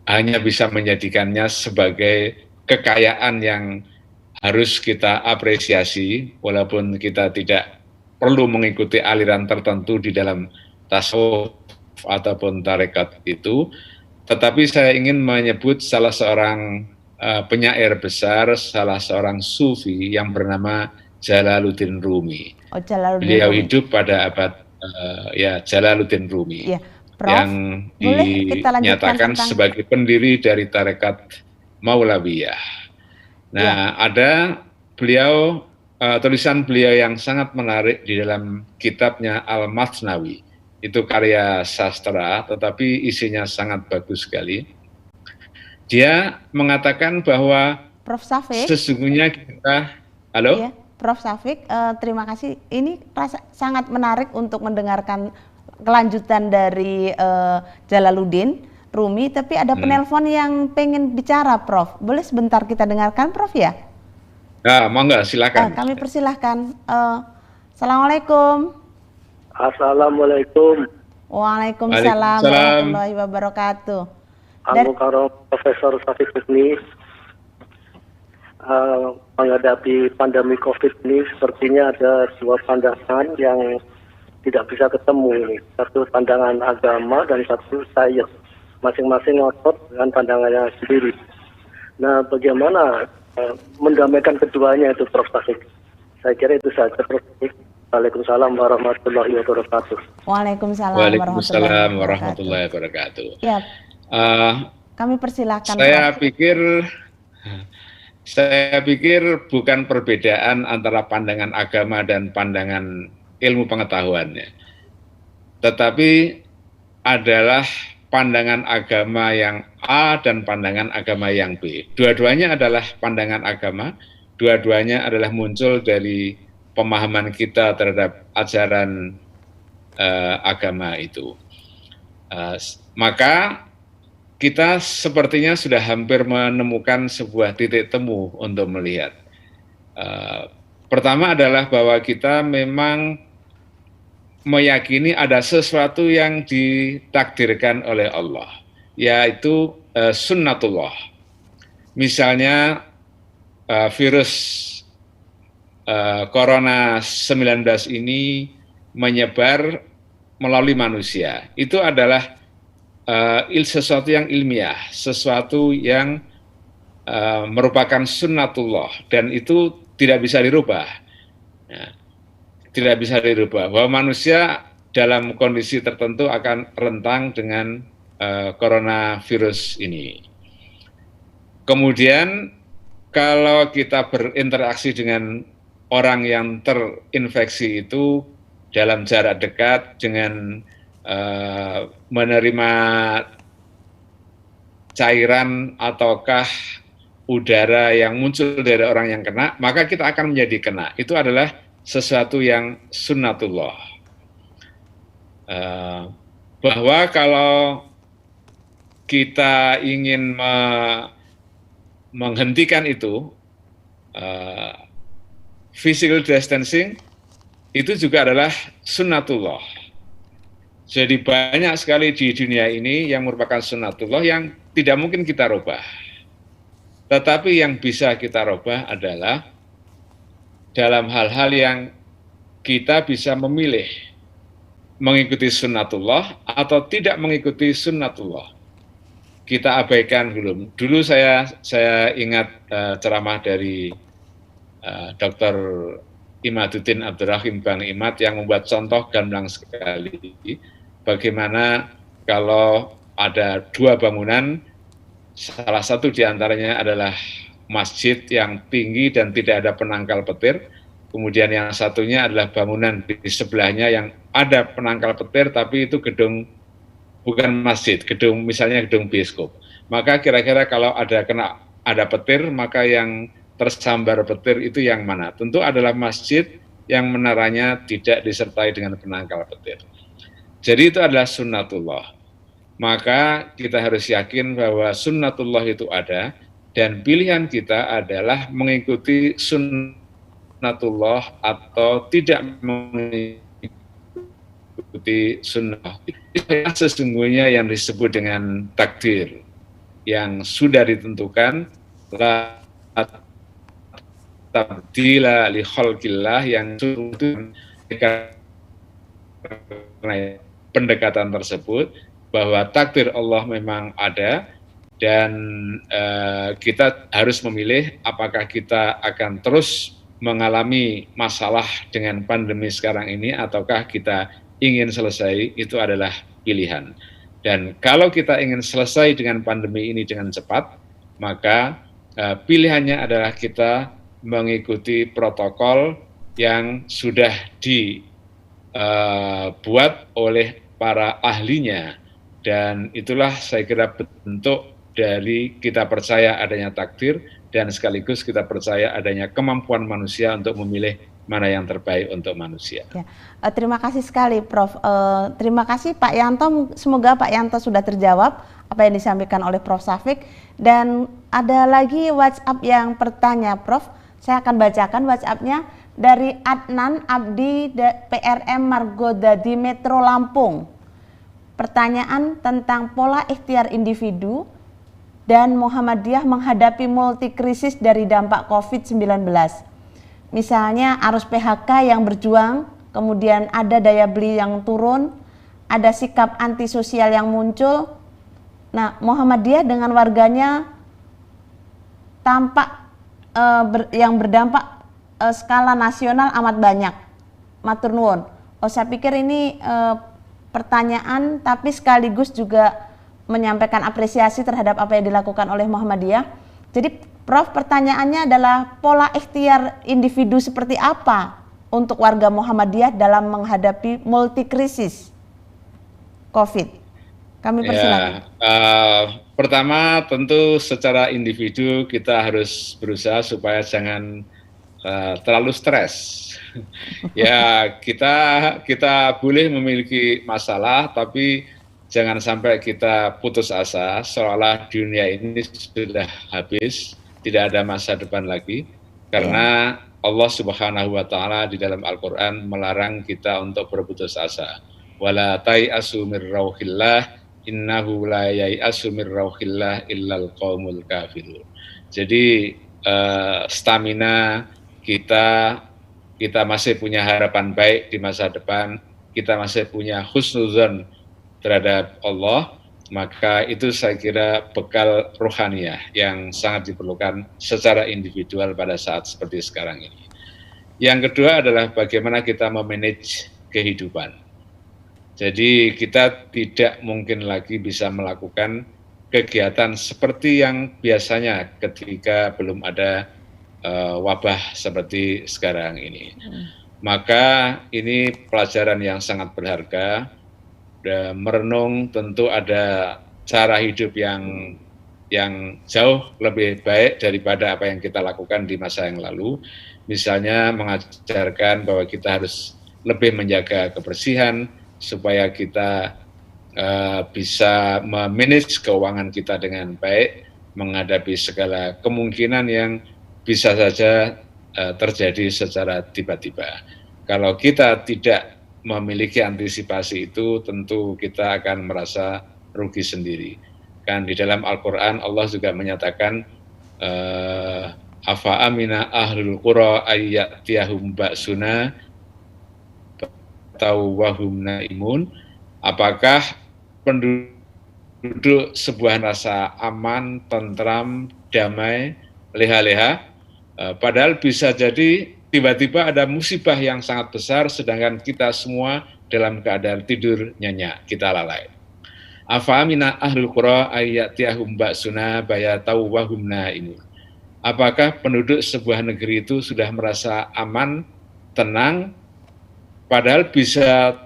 hanya bisa menjadikannya sebagai kekayaan yang harus kita apresiasi, walaupun kita tidak perlu mengikuti aliran tertentu di dalam tasawuf ataupun tarekat itu. Tetapi saya ingin menyebut salah seorang penyair besar, salah seorang sufi yang bernama Jalaluddin Rumi. Beliau hidup pada abad Jalaluddin Rumi, Prof, yang dinyatakan sebagai pendiri dari tarekat Maulawiyah. Nah, ada beliau tulisan beliau yang sangat menarik di dalam kitabnya Al-Matsnawi. Itu karya sastra, tetapi isinya sangat bagus sekali. Dia mengatakan bahwa Prof. Syafiq, sesungguhnya kita, halo? Iya, Prof. Syafiq, terima kasih. Ini sangat menarik untuk mendengarkan kelanjutan dari Jalaluddin Rumi, tapi ada penelpon yang pengen bicara, Prof. Boleh sebentar kita dengarkan, Prof, ya? Ya, monggo, silakan. Kami persilahkan. Assalamualaikum. Assalamualaikum. Waalaikumsalam warahmatullahi wabarakatuh. Al-Mukarram Profesor Syafiq ini menghadapi pandemi COVID ini sepertinya ada dua pandangan yang tidak bisa ketemu. Satu pandangan agama dan satu sains. Masing-masing ngotot dengan pandangannya sendiri. Nah, bagaimana mendamaikan keduanya itu, Prof. Syafiq? Saya kira itu saja, Prof. Waalaikumsalam warahmatullahi wabarakatuh. Waalaikumsalam warahmatullahi wabarakatuh. Ya, kami persilakan. Saya pikir bukan perbedaan antara pandangan agama dan pandangan ilmu pengetahuannya, tetapi adalah pandangan agama yang A dan pandangan agama yang B. Dua-duanya adalah pandangan agama, dua-duanya adalah muncul dari pemahaman kita terhadap ajaran agama itu. Maka kita sepertinya sudah hampir menemukan sebuah titik temu untuk melihat. Pertama adalah bahwa kita memang meyakini ada sesuatu yang ditakdirkan oleh Allah, yaitu sunnatullah. Misalnya virus Corona 19 ini menyebar melalui manusia. Itu adalah sesuatu yang ilmiah, sesuatu yang merupakan sunnatullah, dan itu tidak bisa dirubah. Ya, tidak bisa dirubah. Bahwa manusia dalam kondisi tertentu akan rentang dengan coronavirus ini. Kemudian kalau kita berinteraksi dengan orang yang terinfeksi itu dalam jarak dekat dengan menerima cairan ataukah udara yang muncul dari orang yang kena, maka kita akan menjadi kena. Itu adalah sesuatu yang sunnatullah. Bahwa kalau kita ingin menghentikan itu, physical distancing itu juga adalah sunnatullah. Jadi banyak sekali di dunia ini yang merupakan sunnatullah yang tidak mungkin kita rubah. Tetapi yang bisa kita rubah adalah dalam hal-hal yang kita bisa memilih mengikuti sunnatullah atau tidak mengikuti sunnatullah. Kita abaikan belum. Dulu saya ingat ceramah dari Dr. Imaduddin Abdurrahim Bang Imad yang membuat contoh gamblang sekali. Bagaimana kalau ada dua bangunan, salah satu diantaranya adalah masjid yang tinggi dan tidak ada penangkal petir, kemudian yang satunya adalah bangunan di sebelahnya yang ada penangkal petir, tapi itu gedung, bukan masjid, gedung misalnya gedung bioskop. Maka kira-kira kalau ada petir, maka yang tersambar petir itu yang mana? Tentu adalah masjid yang menaranya tidak disertai dengan penangkal petir. Jadi itu adalah sunnatullah. Maka kita harus yakin bahwa sunnatullah itu ada, dan pilihan kita adalah mengikuti sunnatullah atau tidak mengikuti sunnah. Itu sesungguhnya yang disebut dengan takdir, yang sudah ditentukan, la tabdila li khalqillah, yang sudah pendekatan tersebut, bahwa takdir Allah memang ada, dan kita harus memilih apakah kita akan terus mengalami masalah dengan pandemi sekarang ini ataukah kita ingin selesai. Itu adalah pilihan. Dan kalau kita ingin selesai dengan pandemi ini dengan cepat, maka pilihannya adalah kita mengikuti protokol yang sudah dibuat oleh para ahlinya. Dan itulah saya kira bentuk dari kita percaya adanya takdir, dan sekaligus kita percaya adanya kemampuan manusia untuk memilih mana yang terbaik untuk manusia. Ya. Terima kasih sekali Prof. Terima kasih Pak Yanto, semoga Pak Yanto sudah terjawab apa yang disampaikan oleh Prof. Syafiq. Dan ada lagi WhatsApp yang bertanya Prof. Saya akan bacakan WhatsApp-nya dari Adnan Abdi PRM Margodadi Metro Lampung. Pertanyaan tentang pola ikhtiar individu dan Muhammadiyah menghadapi multikrisis dari dampak COVID-19. Misalnya arus PHK yang berjuang, kemudian ada daya beli yang turun, ada sikap antisosial yang muncul. Nah, Muhammadiyah dengan warganya tampak yang berdampak skala nasional amat banyak. Matur nuwun. Saya pikir ini pertanyaan tapi sekaligus juga menyampaikan apresiasi terhadap apa yang dilakukan oleh Muhammadiyah. Jadi Prof, pertanyaannya adalah pola ikhtiar individu seperti apa untuk warga Muhammadiyah dalam menghadapi multikrisis COVID? Kami persilakan. Pertama tentu secara individu kita harus berusaha supaya jangan terlalu stres. Ya, kita boleh memiliki masalah, tapi jangan sampai kita putus asa seolah dunia ini sudah habis, tidak ada masa depan lagi, karena Allah Subhanahu wa taala di dalam Al-Qur'an melarang kita untuk berputus asa. Wala tai'asu mir rauhillah innahu la yai'asu mir rauhillah illal qaumul kafirun. Jadi stamina kita masih punya harapan baik di masa depan, kita masih punya husnuzon terhadap Allah, maka itu saya kira bekal rohaniyah yang sangat diperlukan secara individual pada saat seperti sekarang ini. Yang kedua adalah bagaimana kita memanage kehidupan. Jadi kita tidak mungkin lagi bisa melakukan kegiatan seperti yang biasanya ketika belum ada wabah seperti sekarang ini. Maka ini pelajaran yang sangat berharga. Dan merenung tentu ada cara hidup yang jauh lebih baik daripada apa yang kita lakukan di masa yang lalu. Misalnya mengajarkan bahwa kita harus lebih menjaga kebersihan supaya kita bisa memanage keuangan kita dengan baik, menghadapi segala kemungkinan yang bisa saja terjadi secara tiba-tiba. Kalau kita tidak memiliki antisipasi itu, tentu kita akan merasa rugi sendiri. Kan di dalam Al-Quran Allah juga menyatakan afa amina ahlul qura ayyatiyahum ba'suna tawwahum naimun. Apakah penduduk sebuah rasa aman, tentram, damai, leha-leha, padahal bisa jadi tiba-tiba ada musibah yang sangat besar, sedangkan kita semua dalam keadaan tidur nyenyak, kita lalai. Afa amina ahlul qura ayyatiyahum ba'suna bayatau wahum naimun. Apakah penduduk sebuah negeri itu sudah merasa aman, tenang, padahal bisa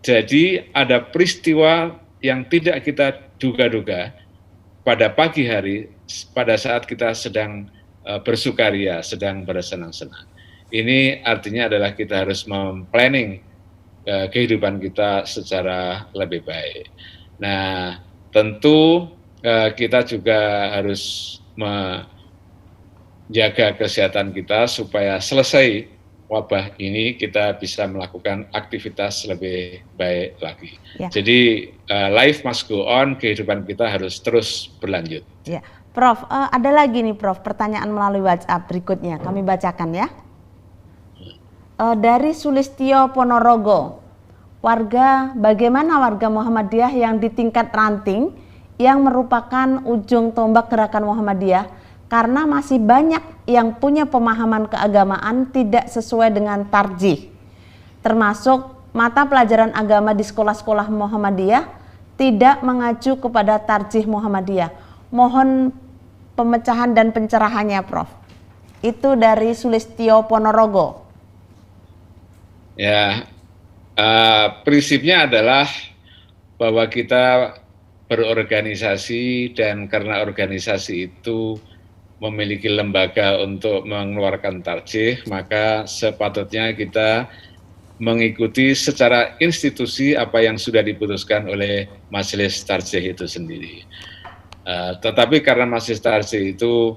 jadi ada peristiwa yang tidak kita duga-duga pada pagi hari, pada saat kita sedang bersukaria, sedang bersenang-senang. Ini artinya adalah kita harus memplanning kehidupan kita secara lebih baik. Nah, tentu kita juga harus menjaga kesehatan kita supaya selesai wabah ini kita bisa melakukan aktivitas lebih baik lagi. Ya. Jadi life must go on, kehidupan kita harus terus berlanjut. Ya. Prof, ada lagi nih Prof, pertanyaan melalui WhatsApp berikutnya, kami bacakan ya. Dari Sulistyo Ponorogo, bagaimana warga Muhammadiyah yang di tingkat ranting yang merupakan ujung tombak gerakan Muhammadiyah, karena masih banyak yang punya pemahaman keagamaan tidak sesuai dengan tarjih, termasuk mata pelajaran agama di sekolah-sekolah Muhammadiyah tidak mengacu kepada tarjih Muhammadiyah. Mohon pemecahan dan pencerahannya, Prof. Itu dari Sulistyo Ponorogo. Ya, prinsipnya adalah bahwa kita berorganisasi, dan karena organisasi itu memiliki lembaga untuk mengeluarkan tarjih, maka sepatutnya kita mengikuti secara institusi apa yang sudah diputuskan oleh Majelis Tarjih itu sendiri. Tetapi karena Majelis Tarjih itu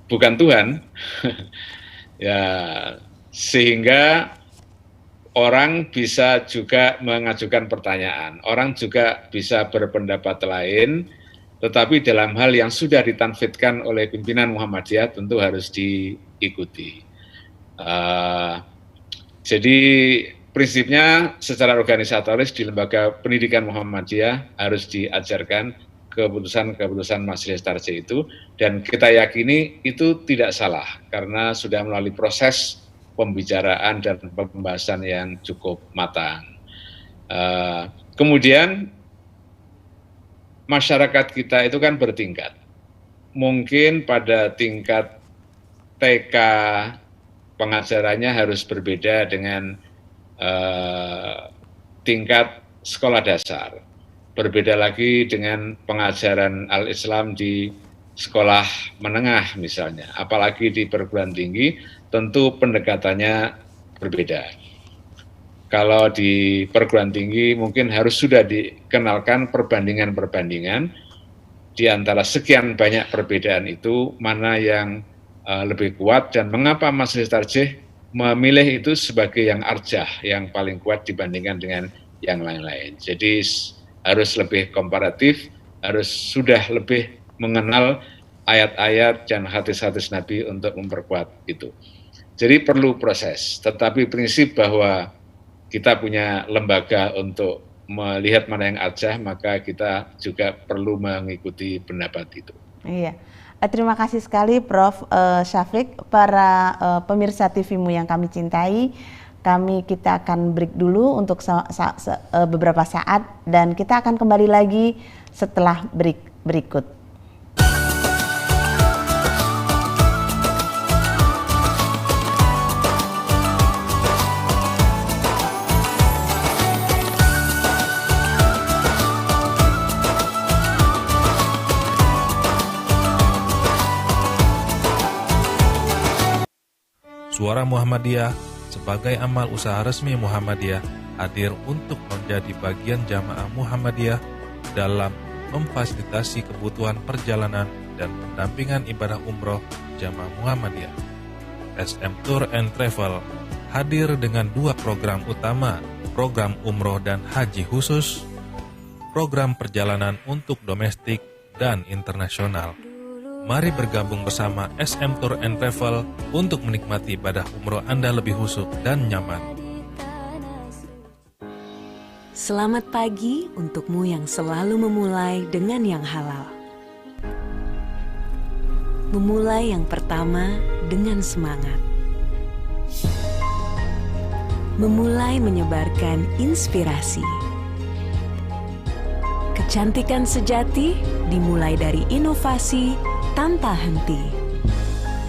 bukan Tuhan, ya sehingga orang bisa juga mengajukan pertanyaan, orang juga bisa berpendapat lain, tetapi dalam hal yang sudah ditanfidkan oleh pimpinan Muhammadiyah tentu harus diikuti. Jadi prinsipnya secara organisatoris di lembaga pendidikan Muhammadiyah harus diajarkan keputusan-keputusan Majelis Tarjih itu, dan kita yakini itu tidak salah karena sudah melalui proses pembicaraan dan pembahasan yang cukup matang. Kemudian masyarakat kita itu kan bertingkat. Mungkin pada tingkat TK pengajarannya harus berbeda dengan tingkat sekolah dasar. Berbeda lagi dengan pengajaran Al-Islam di sekolah menengah misalnya, apalagi di perguruan tinggi, tentu pendekatannya berbeda. Kalau di perguruan tinggi mungkin harus sudah dikenalkan perbandingan-perbandingan di antara sekian banyak perbedaan itu, mana yang lebih kuat dan mengapa Majelis Tarjih memilih itu sebagai yang arjah, yang paling kuat dibandingkan dengan yang lain-lain. Jadi harus lebih komparatif, harus sudah lebih mengenal ayat-ayat dan hadis-hadis Nabi untuk memperkuat itu. Jadi perlu proses, tetapi prinsip bahwa kita punya lembaga untuk melihat mana yang arjah, maka kita juga perlu mengikuti pendapat itu. Iya, terima kasih sekali Prof. Syafiq, para pemirsa TVmu yang kami cintai. kita akan break dulu untuk beberapa saat dan kita akan kembali lagi setelah break berikut. Suara Muhammadiyah sebagai amal usaha resmi Muhammadiyah hadir untuk menjadi bagian jamaah Muhammadiyah dalam memfasilitasi kebutuhan perjalanan dan pendampingan ibadah umroh jamaah Muhammadiyah. SM Tour and Travel hadir dengan 2 program utama, program umroh dan haji khusus, program perjalanan untuk domestik dan internasional. Mari bergabung bersama SM Tour and Travel untuk menikmati ibadah umroh Anda lebih khusyuk dan nyaman. Selamat pagi untukmu yang selalu memulai dengan yang halal. Memulai yang pertama dengan semangat. Memulai menyebarkan inspirasi. Kecantikan sejati dimulai dari inovasi tanpa henti.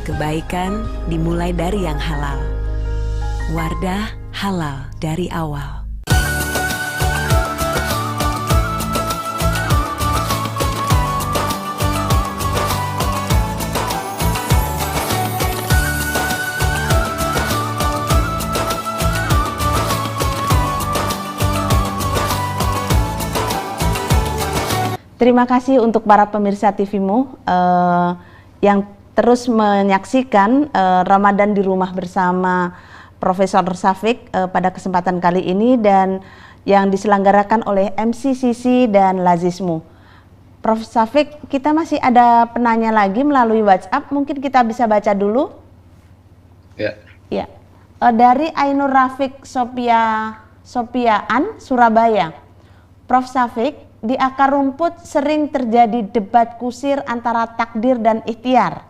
Kebaikan dimulai dari yang halal. Wardah halal dari awal. Terima kasih untuk para pemirsa TV-mu yang terus menyaksikan Ramadan di rumah bersama Profesor Syafiq pada kesempatan kali ini dan yang diselenggarakan oleh MCCC dan Lazismu. Prof. Syafiq, kita masih ada penanya lagi melalui WhatsApp, mungkin kita bisa baca dulu? Ya. Ya. Dari Ainur Rafiq Sopiaan, Surabaya. Prof. Syafiq, di akar rumput sering terjadi debat kusir antara takdir dan ikhtiar.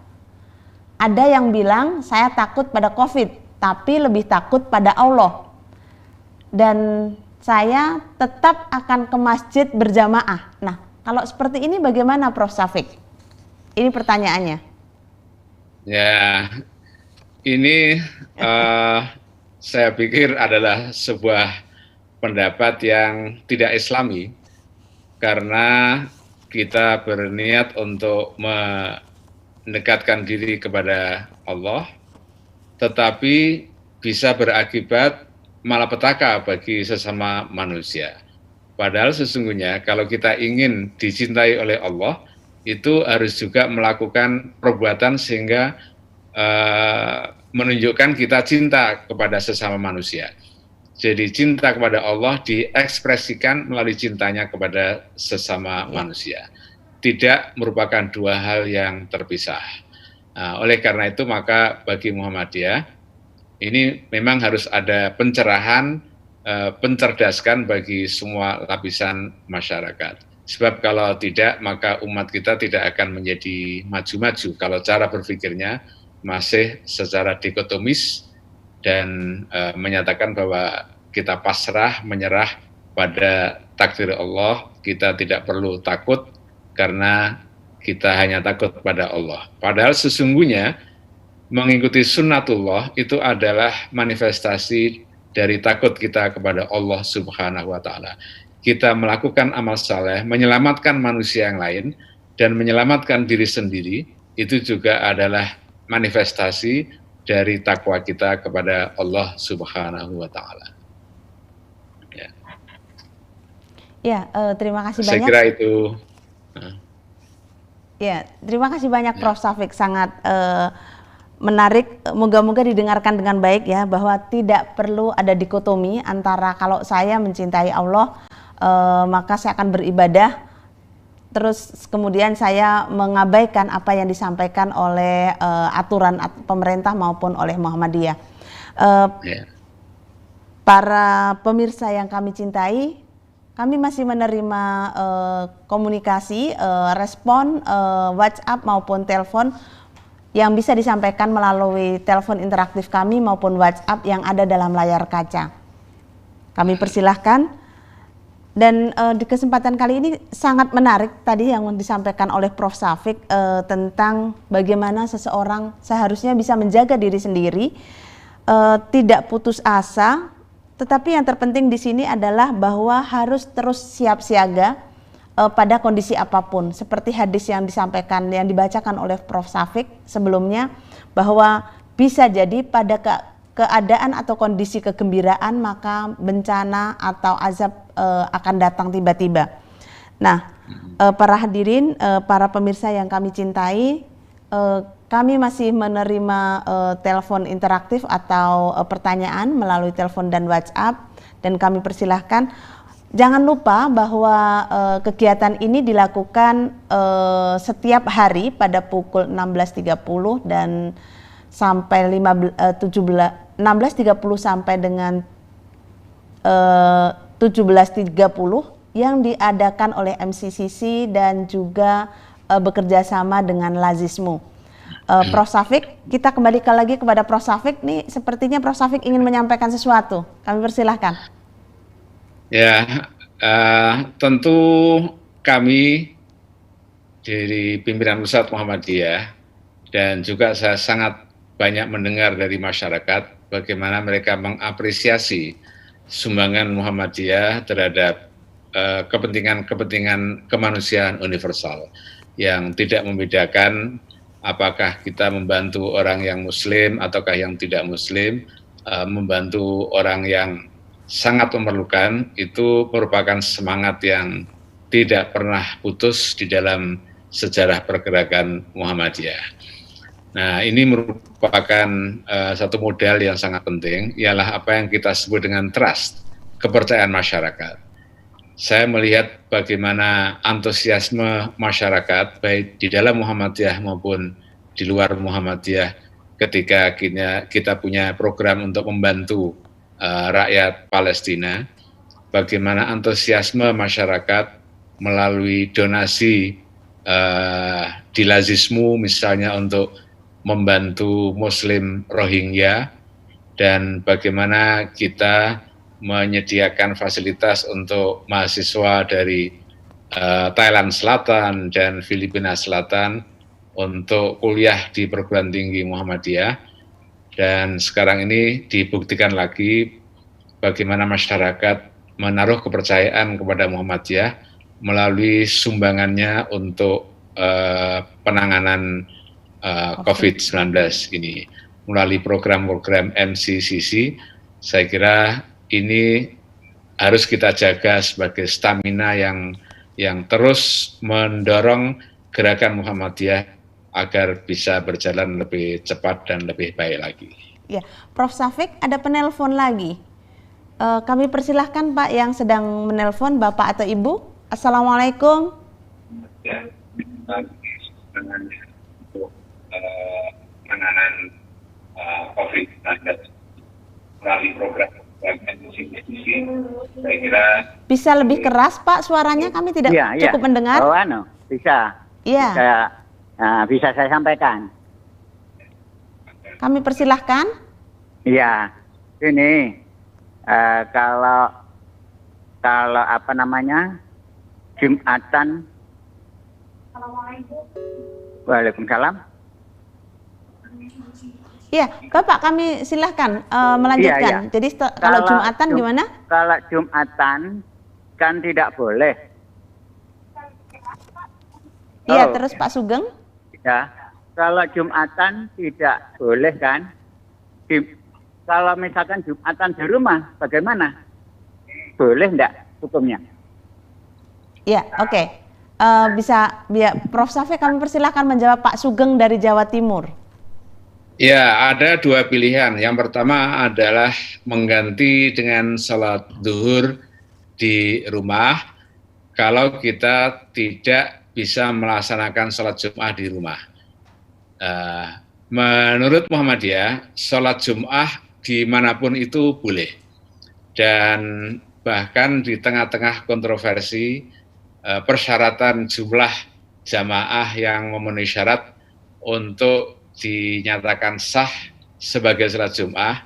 Ada yang bilang saya takut pada COVID, tapi lebih takut pada Allah. Dan saya tetap akan ke masjid berjamaah. Nah, kalau seperti ini bagaimana Prof. Syafiq? Ini pertanyaannya. Ya, ini saya pikir adalah sebuah pendapat yang tidak Islami. Karena kita berniat untuk mendekatkan diri kepada Allah, tetapi bisa berakibat malapetaka bagi sesama manusia. Padahal sesungguhnya kalau kita ingin dicintai oleh Allah, itu harus juga melakukan perbuatan sehingga menunjukkan kita cinta kepada sesama manusia. Jadi cinta kepada Allah diekspresikan melalui cintanya kepada sesama manusia. Tidak merupakan 2 hal yang terpisah. Nah, oleh karena itu maka bagi Muhammadiyah, ini memang harus ada pencerahan, pencerdaskan bagi semua lapisan masyarakat. Sebab kalau tidak, maka umat kita tidak akan menjadi maju-maju. Kalau cara berpikirnya masih secara dikotomis, dan menyatakan bahwa kita pasrah, menyerah pada takdir Allah, kita tidak perlu takut karena kita hanya takut pada Allah. Padahal sesungguhnya mengikuti sunnatullah itu adalah manifestasi dari takut kita kepada Allah Subhanahu wa Ta'ala. Kita melakukan amal saleh, menyelamatkan manusia yang lain, dan menyelamatkan diri sendiri, itu juga adalah manifestasi dari takwa kita kepada Allah Subhanahu wa Ta'ala. Ya, terima kasih Saya banyak. kira itu. Ya, terima kasih banyak Prof. Syafiq, sangat menarik. Moga-moga didengarkan dengan baik ya, bahwa tidak perlu ada dikotomi antara kalau saya mencintai Allah, maka saya akan beribadah, terus kemudian saya mengabaikan apa yang disampaikan oleh aturan pemerintah maupun oleh Muhammadiyah. Para pemirsa yang kami cintai, kami masih menerima komunikasi, respon WhatsApp maupun telepon yang bisa disampaikan melalui telepon interaktif kami maupun WhatsApp yang ada dalam layar kaca. Kami persilahkan. Dan di kesempatan kali ini sangat menarik tadi yang disampaikan oleh Prof. Syafiq tentang bagaimana seseorang seharusnya bisa menjaga diri sendiri, tidak putus asa, tetapi yang terpenting di sini adalah bahwa harus terus siap siaga pada kondisi apapun. Seperti hadis yang disampaikan, yang dibacakan oleh Prof. Syafiq sebelumnya, bahwa bisa jadi pada keadaan atau kondisi kegembiraan maka bencana atau azab akan datang tiba-tiba. Nah, para hadirin, para pemirsa yang kami cintai, kami masih menerima telepon interaktif atau pertanyaan melalui telepon dan WhatsApp, dan kami persilahkan. Jangan lupa bahwa kegiatan ini dilakukan setiap hari pada pukul 16.30 dan sampai 16.30 sampai dengan 17.30 yang diadakan oleh MCCC dan juga bekerja sama dengan Lazismu. Prof. Syafiq, kita kembali lagi kepada Prof. Syafiq. Nih sepertinya Prof. Syafiq ingin menyampaikan sesuatu. Kami persilahkan. Ya, tentu kami dari pimpinan pusat Muhammadiyah dan juga saya sangat banyak mendengar dari masyarakat bagaimana mereka mengapresiasi sumbangan Muhammadiyah terhadap kepentingan kemanusiaan universal yang tidak membedakan apakah kita membantu orang yang muslim ataukah yang tidak muslim, membantu orang yang sangat memerlukan. Itu merupakan semangat yang tidak pernah putus di dalam sejarah pergerakan Muhammadiyah. Nah, ini merupakan satu modal yang sangat penting, ialah apa yang kita sebut dengan trust, kepercayaan masyarakat. Saya melihat bagaimana antusiasme masyarakat, baik di dalam Muhammadiyah maupun di luar Muhammadiyah, ketika kita punya program untuk membantu rakyat Palestina, bagaimana antusiasme masyarakat melalui donasi di Lazismu misalnya untuk membantu Muslim Rohingya, dan bagaimana kita menyediakan fasilitas untuk mahasiswa dari Thailand Selatan dan Filipina Selatan untuk kuliah di perguruan tinggi Muhammadiyah. Dan sekarang ini dibuktikan lagi bagaimana masyarakat menaruh kepercayaan kepada Muhammadiyah melalui sumbangannya untuk penanganan COVID-19 ini. Melalui program-program MCCC, saya kira ini harus kita jaga sebagai stamina yang terus mendorong gerakan Muhammadiyah agar bisa berjalan lebih cepat dan lebih baik lagi. Ya, Prof. Syafiq, ada penelpon lagi. Kami persilahkan Pak yang sedang menelpon, Bapak atau Ibu. Assalamualaikum. Ya, untuk penanganan COVID-19 melalui program MCCC, saya kira bisa lebih keras Pak suaranya, kami tidak cukup mendengar. Oh, bisa. Iya. Bisa saya sampaikan. Kami persilahkan. Iya, ini kalau apa namanya Jumatan. Waalaikumsalam. Iya, Bapak kami silahkan melanjutkan. Iya. Jadi kalau Jumatan gimana? Kalau Jumatan kan tidak boleh. Iya, terus Pak Sugeng? Ya, kalau Jumatan tidak boleh kan? Kalau misalkan Jumatan di rumah, bagaimana? Boleh enggak hukumnya? Ya, oke. Bisa Prof. Syafiq kami persilahkan menjawab Pak Sugeng dari Jawa Timur. Ya, ada dua pilihan. Yang pertama adalah mengganti dengan salat zuhur di rumah kalau kita tidak bisa melaksanakan salat Jum'ah di rumah. Menurut Muhammadiyah, salat Jum'ah dimanapun itu boleh. Dan bahkan di tengah-tengah kontroversi, persyaratan jumlah jamaah yang memenuhi syarat untuk dinyatakan sah sebagai sholat Jum'ah,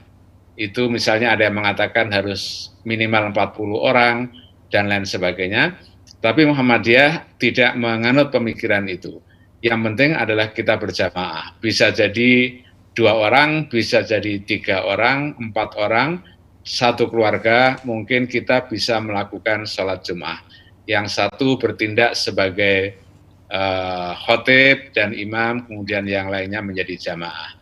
itu misalnya ada yang mengatakan harus minimal 40 orang dan lain sebagainya, tapi Muhammadiyah tidak menganut pemikiran itu. Yang penting adalah kita berjamaah, bisa jadi 2 orang, bisa jadi 3 orang, 4 orang, satu keluarga, mungkin kita bisa melakukan sholat Jum'ah. Yang satu bertindak sebagai khotib dan imam, kemudian yang lainnya menjadi jamaah.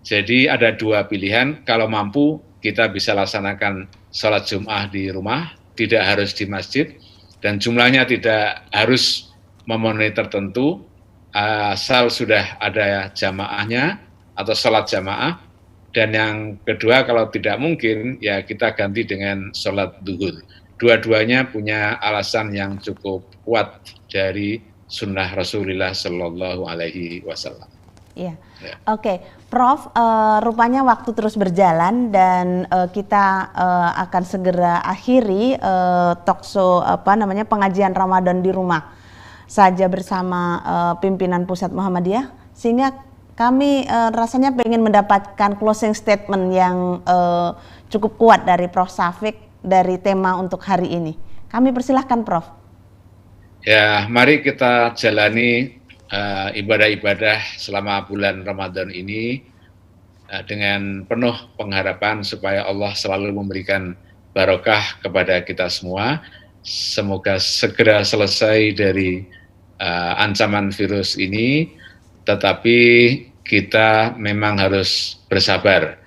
Jadi ada 2 pilihan, kalau mampu kita bisa laksanakan sholat Jum'ah di rumah, tidak harus di masjid, dan jumlahnya tidak harus memenuhi tertentu, asal sudah ada jamaahnya atau sholat jamaah. Dan yang kedua, kalau tidak mungkin, ya kita ganti dengan sholat duhur. Dua-duanya punya alasan yang cukup kuat dari sunnah Rasulullah Shallallahu Alaihi Wasallam. Iya, oke, Prof. Rupanya waktu terus berjalan dan kita akan segera akhiri talkshow pengajian Ramadan di rumah saja bersama pimpinan Pusat Muhammadiyah, sehingga kami rasanya ingin mendapatkan closing statement yang cukup kuat dari Prof. Syafiq dari tema untuk hari ini. Kami persilahkan, Prof. Ya, mari kita jalani ibadah-ibadah selama bulan Ramadan ini dengan penuh pengharapan supaya Allah selalu memberikan barokah kepada kita semua. Semoga segera selesai dari ancaman virus ini, tetapi kita memang harus bersabar.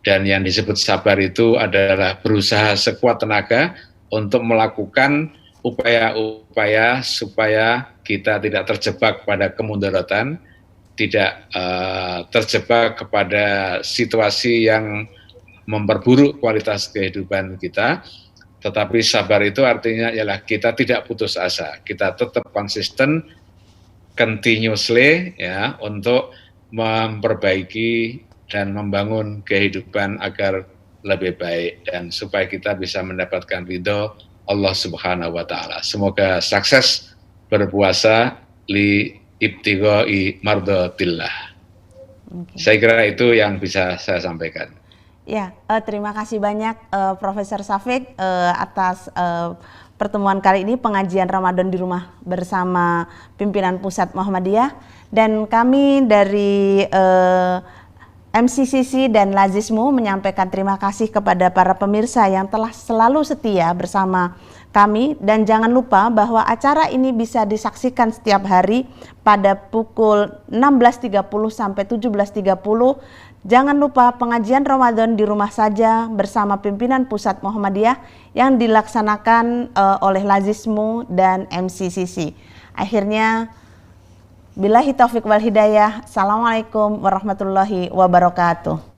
Dan yang disebut sabar itu adalah berusaha sekuat tenaga untuk melakukan upaya-upaya supaya kita tidak terjebak pada kemundaratan, tidak terjebak kepada situasi yang memperburuk kualitas kehidupan kita. Tetapi sabar itu artinya ialah kita tidak putus asa, kita tetap konsisten, continuously ya, untuk memperbaiki dan membangun kehidupan agar lebih baik dan supaya kita bisa mendapatkan ridho Allah Subhanahu wa taala. Semoga sukses berpuasa li ibtighai mardatillah. Saya kira itu yang bisa saya sampaikan. Ya, terima kasih banyak Profesor Syafiq atas pertemuan kali ini, pengajian Ramadan di rumah bersama pimpinan Pusat Muhammadiyah, dan kami dari MCCC dan Lazismu menyampaikan terima kasih kepada para pemirsa yang telah selalu setia bersama kami, dan jangan lupa bahwa acara ini bisa disaksikan setiap hari pada pukul 16.30 sampai 17.30. Jangan lupa pengajian Ramadan di rumah saja bersama pimpinan Pusat Muhammadiyah yang dilaksanakan oleh Lazismu dan MCCC. Akhirnya, billahi taufiq wal hidayah. Assalamualaikum warahmatullahi wabarakatuh.